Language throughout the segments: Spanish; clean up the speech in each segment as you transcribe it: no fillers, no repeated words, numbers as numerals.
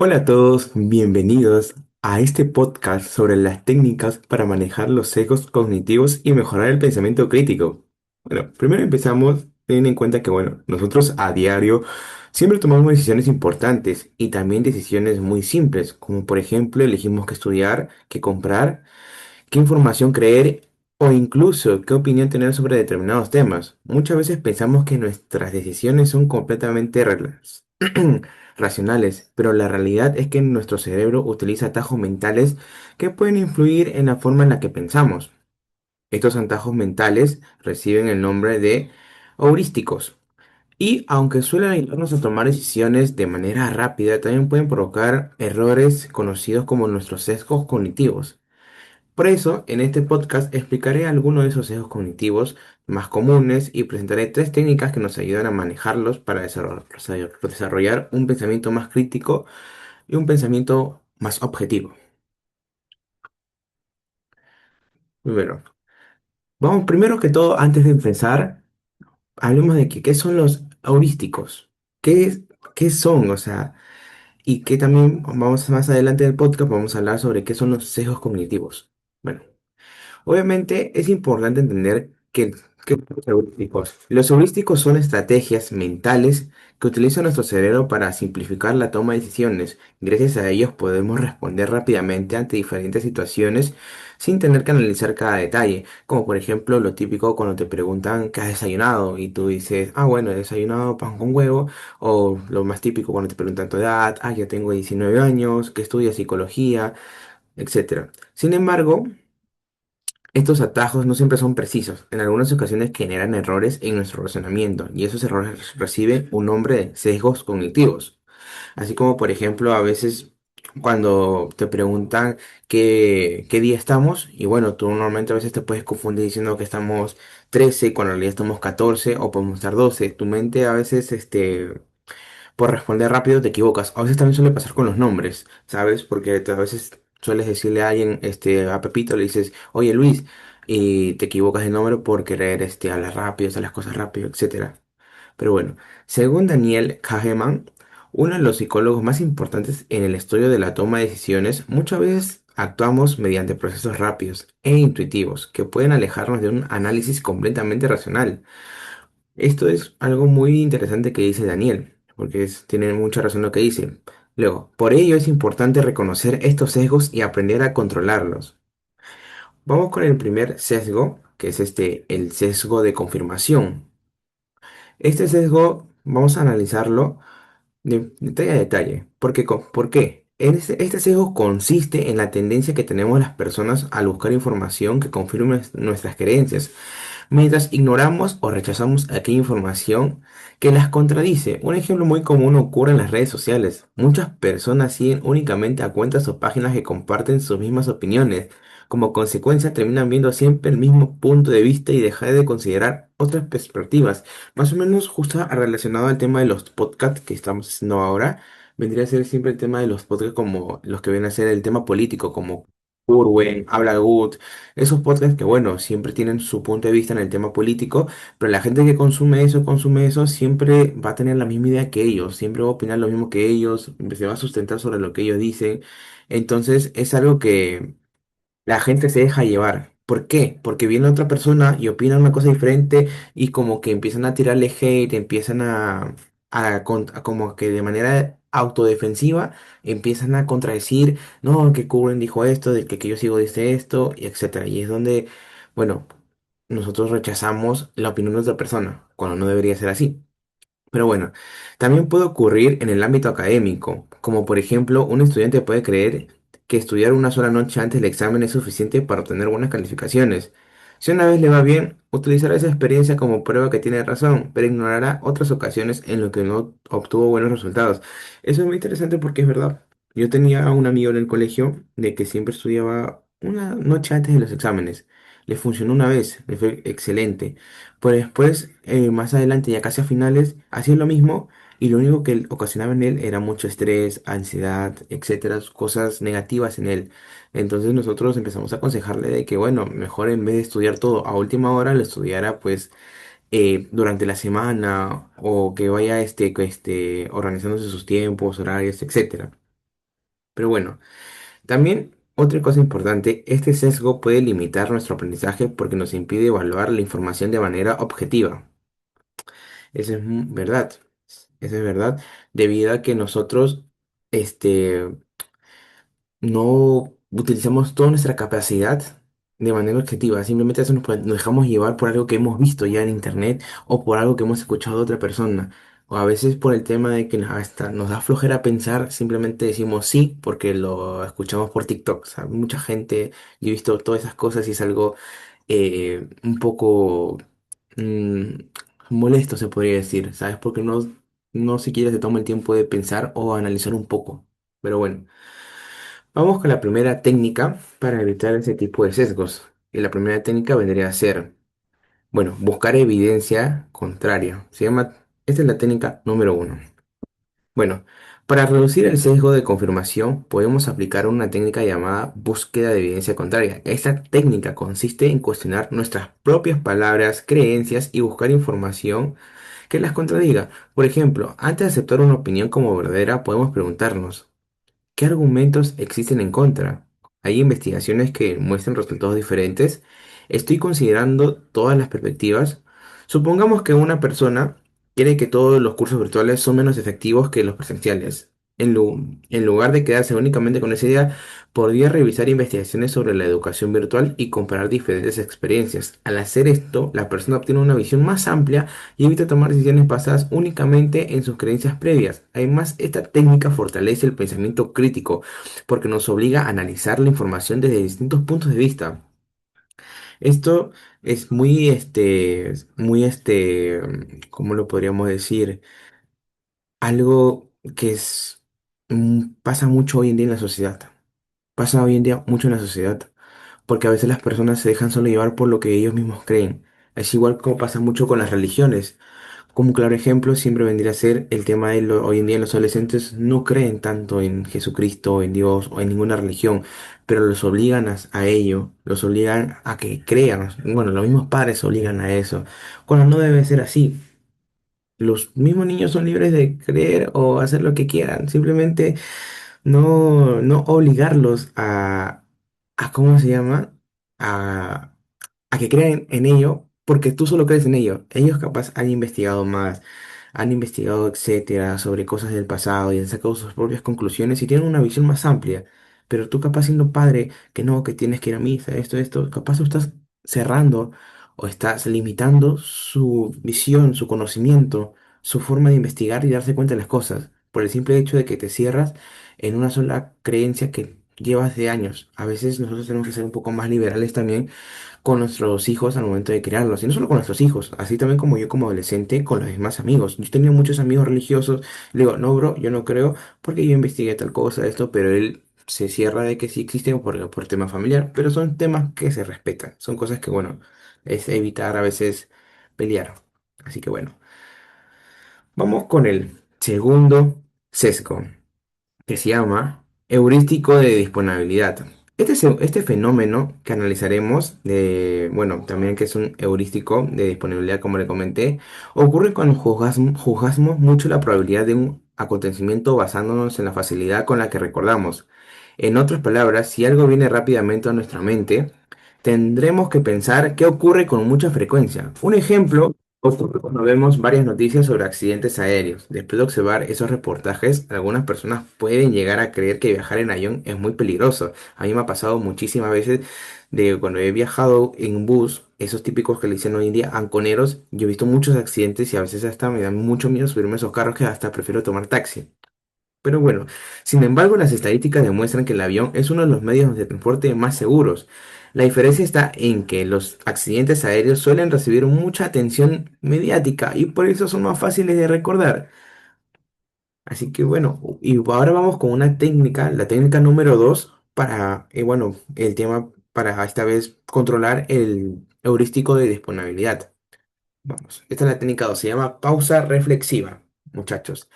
Hola a todos, bienvenidos a este podcast sobre las técnicas para manejar los sesgos cognitivos y mejorar el pensamiento crítico. Bueno, primero empezamos teniendo en cuenta que, nosotros a diario siempre tomamos decisiones importantes y también decisiones muy simples, como por ejemplo elegimos qué estudiar, qué comprar, qué información creer o incluso qué opinión tener sobre determinados temas. Muchas veces pensamos que nuestras decisiones son completamente racionales, pero la realidad es que nuestro cerebro utiliza atajos mentales que pueden influir en la forma en la que pensamos. Estos atajos mentales reciben el nombre de heurísticos. Y aunque suelen ayudarnos a tomar decisiones de manera rápida, también pueden provocar errores conocidos como nuestros sesgos cognitivos. Por eso, en este podcast explicaré algunos de esos sesgos cognitivos más comunes y presentaré tres técnicas que nos ayudan a manejarlos para desarrollar un pensamiento más crítico y un pensamiento más objetivo. Primero, vamos, primero que todo, antes de empezar, hablemos de qué son los heurísticos. ¿Qué, es- ¿Qué son? O sea, y que también vamos más adelante del podcast, vamos a hablar sobre qué son los sesgos cognitivos. Bueno. Obviamente es importante entender que los heurísticos son estrategias mentales que utiliza nuestro cerebro para simplificar la toma de decisiones. Gracias a ellos podemos responder rápidamente ante diferentes situaciones sin tener que analizar cada detalle, como por ejemplo lo típico cuando te preguntan qué has desayunado y tú dices, ah bueno, he desayunado pan con huevo, o lo más típico cuando te preguntan tu edad, ah ya tengo 19 años, que estudias psicología, etcétera. Sin embargo, estos atajos no siempre son precisos. En algunas ocasiones generan errores en nuestro razonamiento y esos errores reciben un nombre de sesgos cognitivos. Así como, por ejemplo, a veces cuando te preguntan qué día estamos, y bueno, tú normalmente a veces te puedes confundir diciendo que estamos 13 cuando en realidad estamos 14 o podemos estar 12. Tu mente a veces por responder rápido te equivocas. A veces también suele pasar con los nombres, ¿sabes? Porque a veces sueles decirle a alguien, a Pepito le dices, oye Luis, y te equivocas de nombre por querer, hablar rápido, hacer las cosas rápido, etcétera. Pero bueno, según Daniel Kahneman, uno de los psicólogos más importantes en el estudio de la toma de decisiones, muchas veces actuamos mediante procesos rápidos e intuitivos que pueden alejarnos de un análisis completamente racional. Esto es algo muy interesante que dice Daniel, porque tiene mucha razón lo que dice. Luego, por ello es importante reconocer estos sesgos y aprender a controlarlos. Vamos con el primer sesgo, que es el sesgo de confirmación. Este sesgo vamos a analizarlo de detalle a detalle. ¿Por qué? Este sesgo consiste en la tendencia que tenemos las personas al buscar información que confirme nuestras creencias mientras ignoramos o rechazamos aquella información que las contradice. Un ejemplo muy común ocurre en las redes sociales. Muchas personas siguen únicamente a cuentas o páginas que comparten sus mismas opiniones. Como consecuencia, terminan viendo siempre el mismo punto de vista y dejar de considerar otras perspectivas. Más o menos justo relacionado al tema de los podcasts que estamos haciendo ahora, vendría a ser siempre el tema de los podcasts como los que vienen a ser el tema político, como Urwen, Habla Good, esos podcasts que, bueno, siempre tienen su punto de vista en el tema político, pero la gente que consume eso, siempre va a tener la misma idea que ellos, siempre va a opinar lo mismo que ellos, se va a sustentar sobre lo que ellos dicen. Entonces, es algo que la gente se deja llevar. ¿Por qué? Porque viene otra persona y opina una cosa diferente y como que empiezan a tirarle hate, empiezan a como que de manera autodefensiva empiezan a contradecir, no, que Curren dijo esto, de que yo sigo dice esto, y etcétera. Y es donde, bueno, nosotros rechazamos la opinión de otra persona, cuando no debería ser así. Pero bueno, también puede ocurrir en el ámbito académico, como por ejemplo, un estudiante puede creer que estudiar una sola noche antes del examen es suficiente para obtener buenas calificaciones. Si una vez le va bien, utilizará esa experiencia como prueba que tiene razón, pero ignorará otras ocasiones en las que no obtuvo buenos resultados. Eso es muy interesante porque es verdad. Yo tenía un amigo en el colegio de que siempre estudiaba una noche antes de los exámenes. Le funcionó una vez, le fue excelente. Pero después, más adelante, ya casi a finales, hacía lo mismo y lo único que ocasionaba en él era mucho estrés, ansiedad, etcétera, cosas negativas en él. Entonces nosotros empezamos a aconsejarle de que, bueno, mejor en vez de estudiar todo a última hora, lo estudiara pues durante la semana o que vaya organizándose sus tiempos, horarios, etcétera. Pero bueno, también otra cosa importante, este sesgo puede limitar nuestro aprendizaje porque nos impide evaluar la información de manera objetiva. Eso es verdad, eso es verdad, debido a que nosotros, este, no utilizamos toda nuestra capacidad de manera objetiva, simplemente eso nos dejamos llevar por algo que hemos visto ya en internet o por algo que hemos escuchado de otra persona. O a veces por el tema de que hasta nos da flojera pensar, simplemente decimos sí porque lo escuchamos por TikTok. O sea, mucha gente, yo he visto todas esas cosas y es algo un poco mm, molesto, se podría decir, ¿sabes? Porque no siquiera se toma el tiempo de pensar o analizar un poco. Pero bueno. Vamos con la primera técnica para evitar ese tipo de sesgos. Y la primera técnica vendría a ser, bueno, buscar evidencia contraria. Esta es la técnica número uno. Bueno, para reducir el sesgo de confirmación, podemos aplicar una técnica llamada búsqueda de evidencia contraria. Esta técnica consiste en cuestionar nuestras propias palabras, creencias y buscar información que las contradiga. Por ejemplo, antes de aceptar una opinión como verdadera, podemos preguntarnos, ¿qué argumentos existen en contra? ¿Hay investigaciones que muestran resultados diferentes? ¿Estoy considerando todas las perspectivas? Supongamos que una persona cree que todos los cursos virtuales son menos efectivos que los presenciales. En lugar de quedarse únicamente con esa idea, podría revisar investigaciones sobre la educación virtual y comparar diferentes experiencias. Al hacer esto, la persona obtiene una visión más amplia y evita tomar decisiones basadas únicamente en sus creencias previas. Además, esta técnica fortalece el pensamiento crítico porque nos obliga a analizar la información desde distintos puntos de vista. Esto es ¿cómo lo podríamos decir? Algo que pasa mucho hoy en día en la sociedad. Pasa hoy en día mucho en la sociedad, porque a veces las personas se dejan solo llevar por lo que ellos mismos creen. Es igual como pasa mucho con las religiones. Como un claro ejemplo siempre vendría a ser el tema de hoy en día los adolescentes no creen tanto en Jesucristo, en Dios o en ninguna religión, pero los obligan a ello, los obligan a que crean. Bueno, los mismos padres obligan a eso, cuando no debe ser así. Los mismos niños son libres de creer o hacer lo que quieran, simplemente no obligarlos a ¿cómo se llama? A, a que crean en ello, porque tú solo crees en ello. Ellos capaz han investigado más, han investigado, etcétera, sobre cosas del pasado y han sacado sus propias conclusiones y tienen una visión más amplia. Pero tú capaz siendo padre, que no, que tienes que ir a misa, esto, capaz tú estás cerrando o estás limitando su visión, su conocimiento, su forma de investigar y darse cuenta de las cosas, por el simple hecho de que te cierras en una sola creencia que llevas de años. A veces nosotros tenemos que ser un poco más liberales también con nuestros hijos al momento de criarlos. Y no solo con nuestros hijos, así también como yo como adolescente con los demás amigos. Yo tenía muchos amigos religiosos. Le digo, no, bro, yo no creo porque yo investigué tal cosa, esto, pero él se cierra de que sí existe por tema familiar. Pero son temas que se respetan. Son cosas que, bueno, es evitar a veces pelear. Así que bueno, vamos con el segundo sesgo que se llama heurístico de disponibilidad. Este fenómeno que analizaremos, bueno, también que es un heurístico de disponibilidad, como le comenté, ocurre cuando juzgamos mucho la probabilidad de un acontecimiento basándonos en la facilidad con la que recordamos. En otras palabras, si algo viene rápidamente a nuestra mente, tendremos que pensar qué ocurre con mucha frecuencia. Un ejemplo ocurre cuando vemos varias noticias sobre accidentes aéreos. Después de observar esos reportajes, algunas personas pueden llegar a creer que viajar en avión es muy peligroso. A mí me ha pasado muchísimas veces de cuando he viajado en bus, esos típicos que le dicen hoy en día anconeros, yo he visto muchos accidentes y a veces hasta me dan mucho miedo subirme a esos carros que hasta prefiero tomar taxi. Pero bueno, sin embargo, las estadísticas demuestran que el avión es uno de los medios de transporte más seguros. La diferencia está en que los accidentes aéreos suelen recibir mucha atención mediática y por eso son más fáciles de recordar. Así que bueno, y ahora vamos con una técnica, la técnica número 2 para, bueno, el tema para esta vez controlar el heurístico de disponibilidad. Vamos, esta es la técnica 2, se llama pausa reflexiva, muchachos.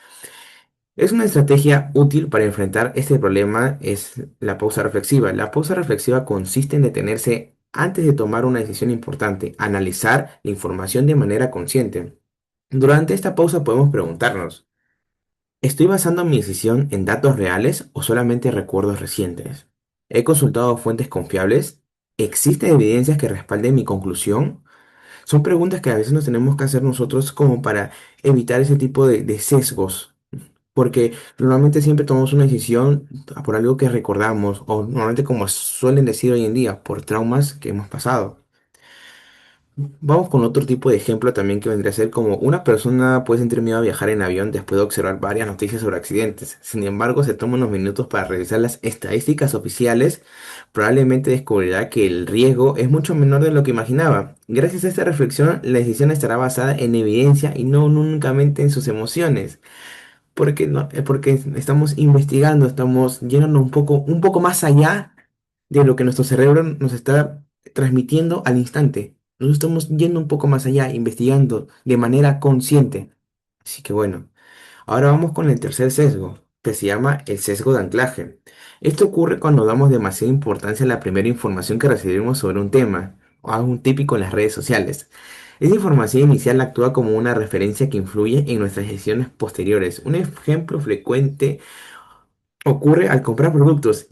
Es una estrategia útil para enfrentar este problema, es la pausa reflexiva. La pausa reflexiva consiste en detenerse antes de tomar una decisión importante, analizar la información de manera consciente. Durante esta pausa podemos preguntarnos, ¿Estoy basando mi decisión en datos reales o solamente recuerdos recientes? ¿He consultado fuentes confiables? ¿Existen evidencias que respalden mi conclusión? Son preguntas que a veces nos tenemos que hacer nosotros como para evitar ese tipo de sesgos, porque normalmente siempre tomamos una decisión por algo que recordamos o normalmente como suelen decir hoy en día, por traumas que hemos pasado. Vamos con otro tipo de ejemplo también que vendría a ser como una persona puede sentir miedo a viajar en avión después de observar varias noticias sobre accidentes. Sin embargo, se toma unos minutos para revisar las estadísticas oficiales, probablemente descubrirá que el riesgo es mucho menor de lo que imaginaba. Gracias a esta reflexión, la decisión estará basada en evidencia y no únicamente en sus emociones. Porque, no, porque estamos investigando, estamos yéndonos un poco más allá de lo que nuestro cerebro nos está transmitiendo al instante. Nos estamos yendo un poco más allá, investigando de manera consciente. Así que bueno, ahora vamos con el tercer sesgo, que se llama el sesgo de anclaje. Esto ocurre cuando damos demasiada importancia a la primera información que recibimos sobre un tema, o algo típico en las redes sociales. Esa información inicial actúa como una referencia que influye en nuestras decisiones posteriores. Un ejemplo frecuente ocurre al comprar productos.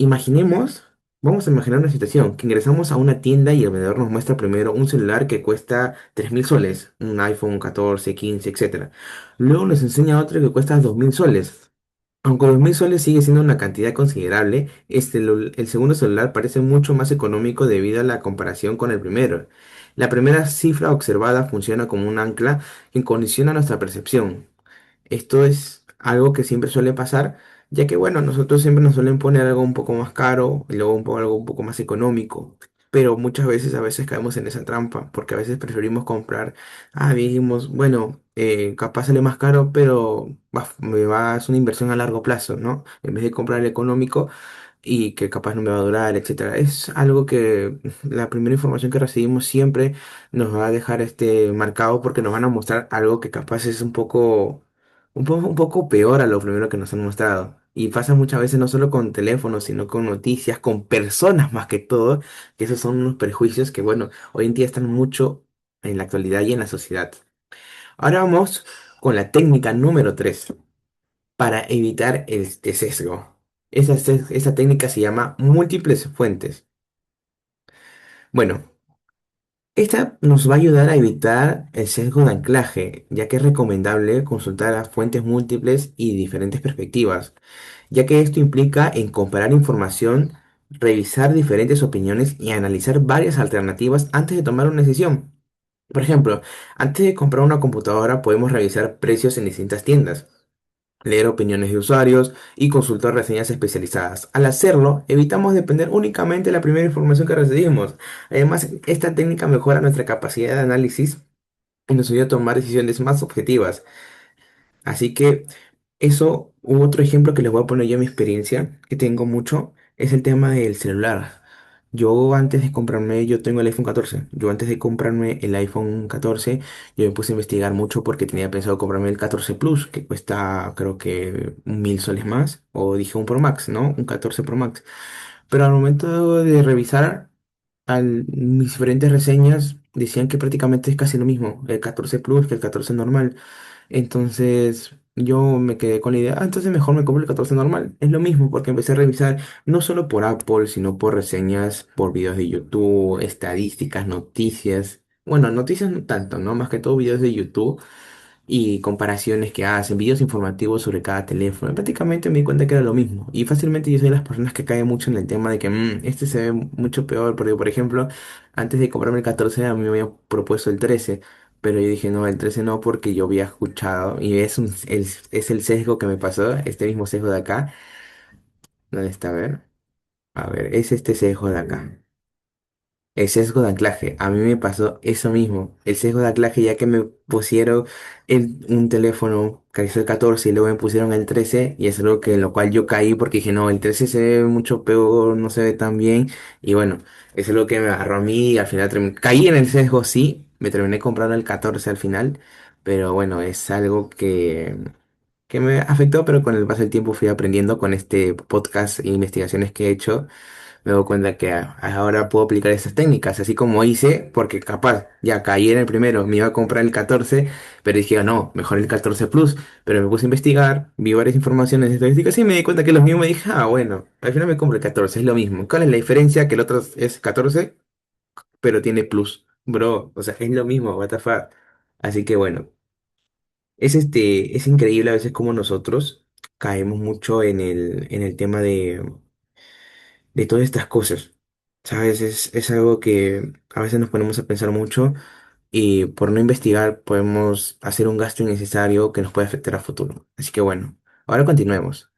Vamos a imaginar una situación, que ingresamos a una tienda y el vendedor nos muestra primero un celular que cuesta 3.000 soles, un iPhone 14, 15, etcétera. Luego nos enseña otro que cuesta 2.000 soles. Aunque 2.000 soles sigue siendo una cantidad considerable, el segundo celular parece mucho más económico debido a la comparación con el primero. La primera cifra observada funciona como un ancla que condiciona nuestra percepción. Esto es algo que siempre suele pasar, ya que bueno, nosotros siempre nos suelen poner algo un poco más caro y luego algo un poco más económico, pero muchas veces a veces caemos en esa trampa, porque a veces preferimos comprar, dijimos, bueno, capaz sale más caro, pero es una inversión a largo plazo, ¿no? En vez de comprar el económico y que capaz no me va a durar, etcétera. Es algo que la primera información que recibimos siempre nos va a dejar marcado porque nos van a mostrar algo que capaz es un poco peor a lo primero que nos han mostrado. Y pasa muchas veces no solo con teléfonos, sino con noticias, con personas más que todo, que esos son unos prejuicios que, bueno, hoy en día están mucho en la actualidad y en la sociedad. Ahora vamos con la técnica número 3 para evitar este sesgo. Esa técnica se llama múltiples fuentes. Bueno, esta nos va a ayudar a evitar el sesgo de anclaje, ya que es recomendable consultar a fuentes múltiples y diferentes perspectivas, ya que esto implica en comparar información, revisar diferentes opiniones y analizar varias alternativas antes de tomar una decisión. Por ejemplo, antes de comprar una computadora podemos revisar precios en distintas tiendas, leer opiniones de usuarios y consultar reseñas especializadas. Al hacerlo, evitamos depender únicamente de la primera información que recibimos. Además, esta técnica mejora nuestra capacidad de análisis y nos ayuda a tomar decisiones más objetivas. Así que otro ejemplo que les voy a poner yo en mi experiencia, que tengo mucho, es el tema del celular. Yo tengo el iPhone 14. Yo antes de comprarme el iPhone 14, yo me puse a investigar mucho porque tenía pensado comprarme el 14 Plus, que cuesta creo que 1.000 soles más, o dije un Pro Max, ¿no? Un 14 Pro Max. Pero al momento de revisar mis diferentes reseñas, decían que prácticamente es casi lo mismo, el 14 Plus que el 14 normal. Entonces yo me quedé con la idea, entonces mejor me compro el 14 normal. Es lo mismo porque empecé a revisar no solo por Apple, sino por reseñas, por videos de YouTube, estadísticas, noticias. Bueno, noticias no tanto, ¿no? Más que todo videos de YouTube y comparaciones que hacen, videos informativos sobre cada teléfono. Prácticamente me di cuenta que era lo mismo. Y fácilmente yo soy de las personas que caen mucho en el tema de que este se ve mucho peor. Porque, por ejemplo, antes de comprarme el 14 a mí me había propuesto el 13. Pero yo dije, no, el 13 no, porque yo había escuchado. Y es el sesgo que me pasó, este mismo sesgo de acá. ¿Dónde está? A ver, es este sesgo de acá. El sesgo de anclaje. A mí me pasó eso mismo. El sesgo de anclaje, ya que me pusieron un teléfono que es el 14 y luego me pusieron el 13 y es algo que en lo cual yo caí porque dije, no, el 13 se ve mucho peor, no se ve tan bien. Y bueno, eso es lo que me agarró a mí y al final caí en el sesgo, sí. Me terminé comprando el 14 al final. Pero bueno, es algo que me afectó, pero con el paso del tiempo fui aprendiendo con este podcast e investigaciones que he hecho. me doy cuenta que ahora puedo aplicar esas técnicas, así como hice, porque capaz ya caí en el primero, me iba a comprar el 14, pero dije, "Ah, no, mejor el 14 Plus", pero me puse a investigar, vi varias informaciones de estadísticas y me di cuenta que los mismos, me dije, ah, bueno, al final me compro el 14, es lo mismo. ¿Cuál es la diferencia? Que el otro es 14, pero tiene Plus, bro, o sea, es lo mismo, what the fuck. Así que bueno. Es increíble a veces como nosotros caemos mucho en el tema de todas estas cosas. ¿Sabes? Es algo que a veces nos ponemos a pensar mucho y por no investigar podemos hacer un gasto innecesario que nos puede afectar a futuro. Así que bueno, ahora continuemos.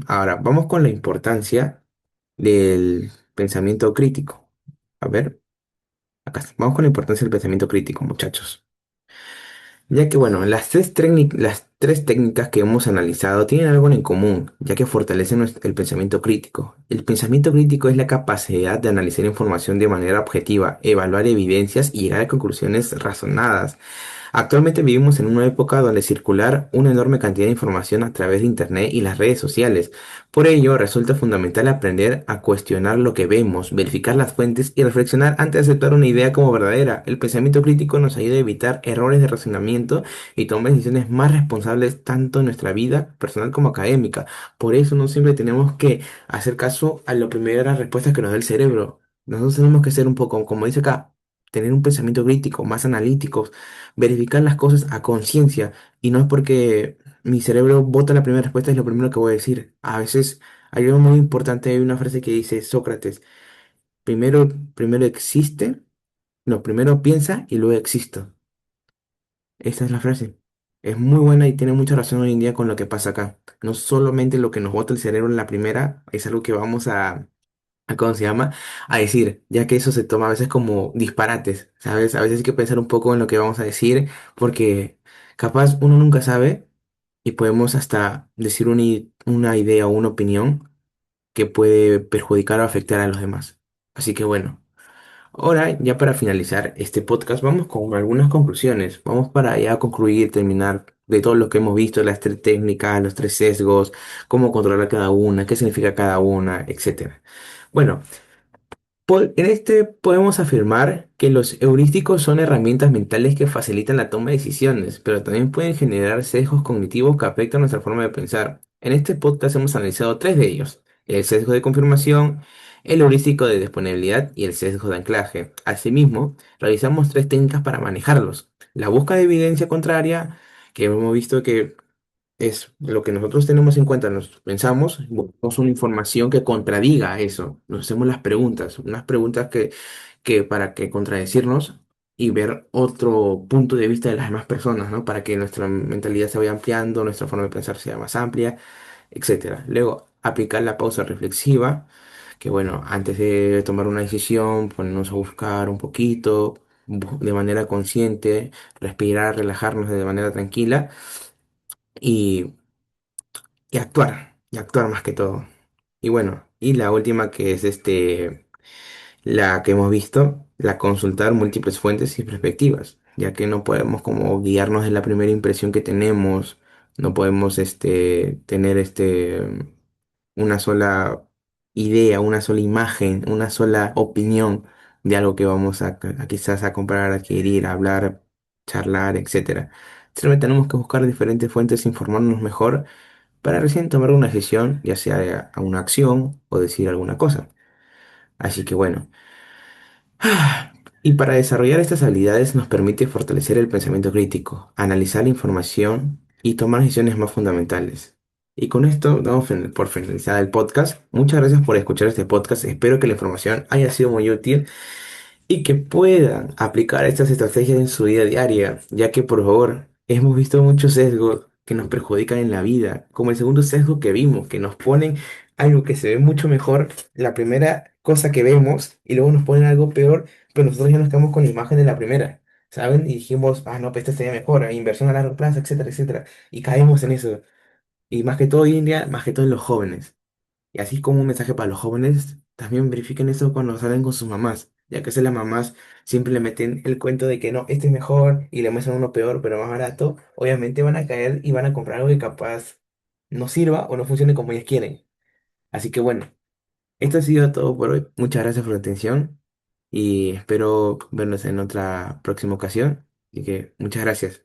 Ahora, vamos con la importancia del pensamiento crítico. A ver, acá está. Vamos con la importancia del pensamiento crítico, muchachos. Ya que bueno, las tres técnicas que hemos analizado tienen algo en común, ya que fortalecen el pensamiento crítico. El pensamiento crítico es la capacidad de analizar información de manera objetiva, evaluar evidencias y llegar a conclusiones razonadas. Actualmente vivimos en una época donde circular una enorme cantidad de información a través de Internet y las redes sociales. Por ello, resulta fundamental aprender a cuestionar lo que vemos, verificar las fuentes y reflexionar antes de aceptar una idea como verdadera. El pensamiento crítico nos ayuda a evitar errores de razonamiento y tomar decisiones más responsables tanto en nuestra vida personal como académica. Por eso no siempre tenemos que hacer caso a lo primero de las respuestas que nos da el cerebro. Nosotros tenemos que ser un poco, como dice acá, tener un pensamiento crítico, más analítico, verificar las cosas a conciencia y no es porque mi cerebro bota la primera respuesta es lo primero que voy a decir. A veces hay algo muy importante, hay una frase que dice Sócrates, primero existe, no, primero piensa y luego existo. Esta es la frase. Es muy buena y tiene mucha razón hoy en día con lo que pasa acá. No solamente lo que nos bota el cerebro en la primera es algo que vamos a ¿cómo se llama? A decir, ya que eso se toma a veces como disparates, ¿sabes? A veces hay que pensar un poco en lo que vamos a decir, porque capaz uno nunca sabe y podemos hasta decir una idea o una opinión que puede perjudicar o afectar a los demás. Así que bueno, ahora ya para finalizar este podcast vamos con algunas conclusiones. Vamos para ya concluir, terminar de todo lo que hemos visto, las tres técnicas, los tres sesgos, cómo controlar cada una, qué significa cada una, etcétera. Bueno. En este podemos afirmar que los heurísticos son herramientas mentales que facilitan la toma de decisiones, pero también pueden generar sesgos cognitivos que afectan nuestra forma de pensar. En este podcast hemos analizado tres de ellos: el sesgo de confirmación, el heurístico de disponibilidad y el sesgo de anclaje. Asimismo, realizamos tres técnicas para manejarlos: la búsqueda de evidencia contraria, que hemos visto que es lo que nosotros tenemos en cuenta, nos pensamos, buscamos una información que contradiga eso, nos hacemos las preguntas, unas preguntas que para que contradecirnos y ver otro punto de vista de las demás personas, ¿no? Para que nuestra mentalidad se vaya ampliando, nuestra forma de pensar sea más amplia, etcétera. Luego, aplicar la pausa reflexiva, que bueno, antes de tomar una decisión, ponernos a buscar un poquito, de manera consciente, respirar, relajarnos de manera tranquila y y actuar más que todo. Y bueno, y la última que es la que hemos visto, la consultar múltiples fuentes y perspectivas, ya que no podemos como guiarnos de la primera impresión que tenemos, no podemos tener una sola idea, una sola imagen, una sola opinión de algo que vamos a quizás a comprar, adquirir, hablar, charlar, etcétera. Siempre tenemos que buscar diferentes fuentes, informarnos mejor para recién tomar una decisión, ya sea a una acción o decir alguna cosa. Así que bueno, y para desarrollar estas habilidades nos permite fortalecer el pensamiento crítico, analizar la información y tomar decisiones más fundamentales. Y con esto damos por finalizada el podcast. Muchas gracias por escuchar este podcast. Espero que la información haya sido muy útil y que puedan aplicar estas estrategias en su vida diaria, ya que por favor, hemos visto muchos sesgos que nos perjudican en la vida, como el segundo sesgo que vimos, que nos ponen algo que se ve mucho mejor, la primera cosa que vemos, y luego nos ponen algo peor, pero nosotros ya nos quedamos con la imagen de la primera, ¿saben? Y dijimos, ah, no, pues esta sería mejor, inversión a largo plazo, etcétera, etcétera, y caemos en eso, y más que todo hoy en día, más que todo en los jóvenes. Y así como un mensaje para los jóvenes, también verifiquen eso cuando salen con sus mamás, ya que a veces las mamás siempre le meten el cuento de que no, este es mejor y le muestran uno peor, pero más barato. Obviamente van a caer y van a comprar algo que capaz no sirva o no funcione como ellos quieren. Así que bueno, Esto ha sido todo por hoy. Muchas gracias por la atención y espero vernos en otra próxima ocasión. Así que muchas gracias.